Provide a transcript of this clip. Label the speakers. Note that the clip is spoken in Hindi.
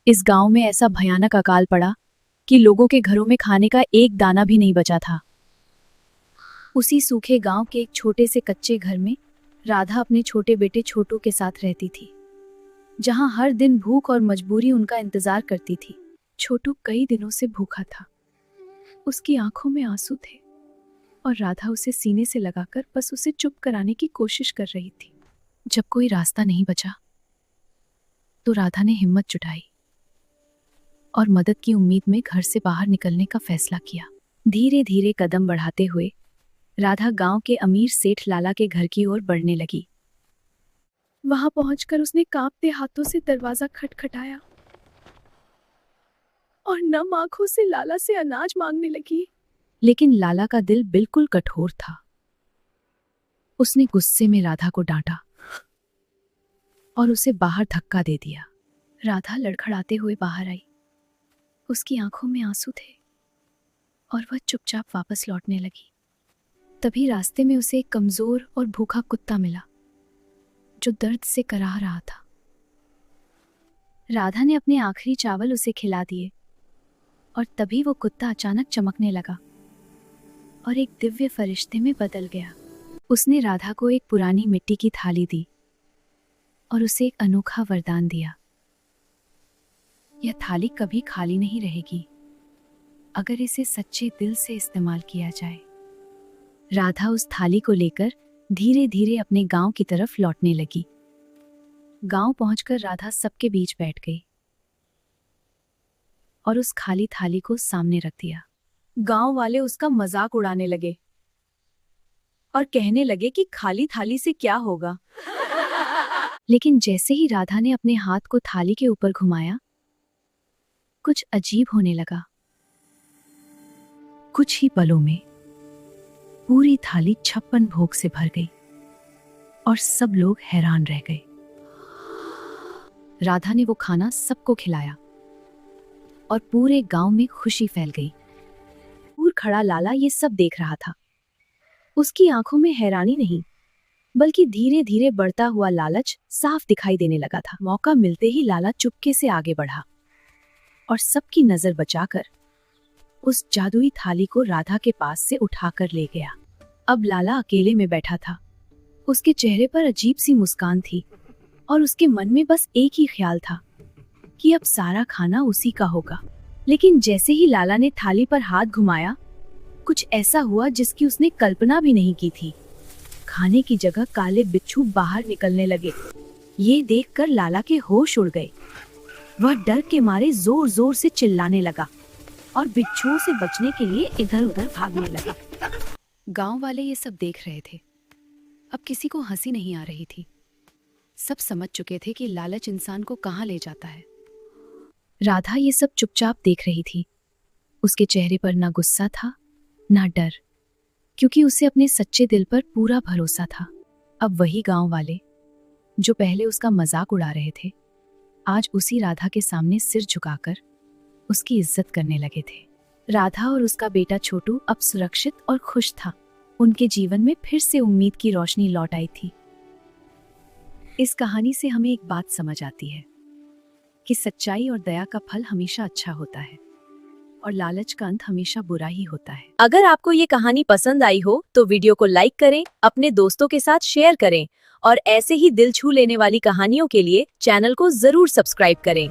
Speaker 1: इस गांव में ऐसा भयानक अकाल पड़ा कि लोगों के घरों में खाने का एक दाना भी नहीं बचा था। उसी सूखे गांव के एक छोटे से कच्चे घर में राधा अपने छोटे बेटे छोटू के साथ रहती थी, जहां हर दिन भूख और मजबूरी उनका इंतजार करती थी। छोटू कई दिनों से भूखा था, उसकी आंखों में आंसू थे और राधा उसे सीने से लगाकर बस उसे चुप कराने की कोशिश कर रही थी। जब कोई रास्ता नहीं बचा तो राधा ने हिम्मत जुटाई और मदद की उम्मीद में घर से बाहर निकलने का फैसला किया। धीरे धीरे कदम बढ़ाते हुए राधा गांव के अमीर सेठ लाला के घर की ओर बढ़ने लगी। वहां पहुंचकर उसने कांपते हाथों से दरवाजा खटखटाया और नम आंखों से लाला से अनाज मांगने लगी। लेकिन लाला का दिल बिल्कुल कठोर था। उसने गुस्से में राधा को डांटा और उसे बाहर धक्का दे दिया। राधा लड़खड़ाते हुए बाहर आई। उसकी आंखों में आंसू थे और वह चुपचाप वापस लौटने लगी। तभी रास्ते में उसे एक कमजोर और भूखा कुत्ता मिला जो दर्द से कराह रहा था। राधा ने अपने आखिरी चावल उसे खिला दिए और तभी वो कुत्ता अचानक चमकने लगा और एक दिव्य फरिश्ते में बदल गया। उसने राधा को एक पुरानी मिट्टी की थाली दी और उसे एक अनोखा वरदान दिया। यह थाली कभी खाली नहीं रहेगी अगर इसे सच्चे दिल से इस्तेमाल किया जाए। राधा उस थाली को लेकर धीरे धीरे अपने गांव की तरफ लौटने लगी। गांव पहुंचकर राधा सबके बीच बैठ गई और उस खाली थाली को सामने रख दिया। गांव वाले उसका मजाक उड़ाने लगे और कहने लगे कि खाली थाली से क्या होगा। लेकिन जैसे ही राधा ने अपने हाथ को थाली के ऊपर घुमाया, कुछ अजीब होने लगा। कुछ ही पलों में पूरी थाली 56 भोग से भर गई और सब लोग हैरान रह गए। राधा ने वो खाना सबको खिलाया और पूरे गांव में खुशी फैल गई। दूर खड़ा लाला ये सब देख रहा था। उसकी आंखों में हैरानी नहीं बल्कि धीरे धीरे बढ़ता हुआ लालच साफ दिखाई देने लगा था। मौका मिलते ही लाला चुपके से आगे बढ़ा और सबकी नजर बचाकर उस जादुई थाली को राधा के पास से उठाकर ले गया। अब लाला अकेले में बैठा था। उसके चेहरे पर अजीब सी मुस्कान थी और उसके मन में बस एक ही ख्याल था कि अब सारा खाना उसी का होगा। लेकिन जैसे ही लाला ने थाली पर हाथ घुमाया, कुछ ऐसा हुआ जिसकी उसने कल्पना भी नहीं की थी। खाने की जगह काले बिच्छू बाहर निकलने लगे। ये देखकर लाला के होश उड़ गए। वह डर के मारे जोर जोर से चिल्लाने लगा और बिच्छुओं से बचने के लिए इधर उधर भागने लगा। गांव वाले ये सब देख रहे थे। अब किसी को हंसी नहीं आ रही थी। सब समझ चुके थे कि लालच इंसान को कहां ले जाता है। राधा ये सब चुपचाप देख रही थी। उसके चेहरे पर ना गुस्सा था ना डर, क्योंकि उसे अपने सच्चे दिल पर पूरा भरोसा था। अब वही गांव वाले जो पहले उसका मजाक उड़ा रहे थे, आज उसी राधा के सामने सिर झुकाकर उसकी इज्जत करने लगे थे। राधा और उसका बेटा छोटू अब सुरक्षित और खुश था। उनके जीवन में फिर से उम्मीद की रोशनी लौट आई थी। इस कहानी से हमें एक बात समझ आती है कि सच्चाई और दया का फल हमेशा अच्छा होता है और लालच का अंत हमेशा बुरा ही होता है। अगर आपको ये कहानी पसंद आई हो तो वीडियो को लाइक करें, अपने दोस्तों के साथ शेयर करें और ऐसे ही दिल छू लेने वाली कहानियों के लिए चैनल को जरूर सब्सक्राइब करें।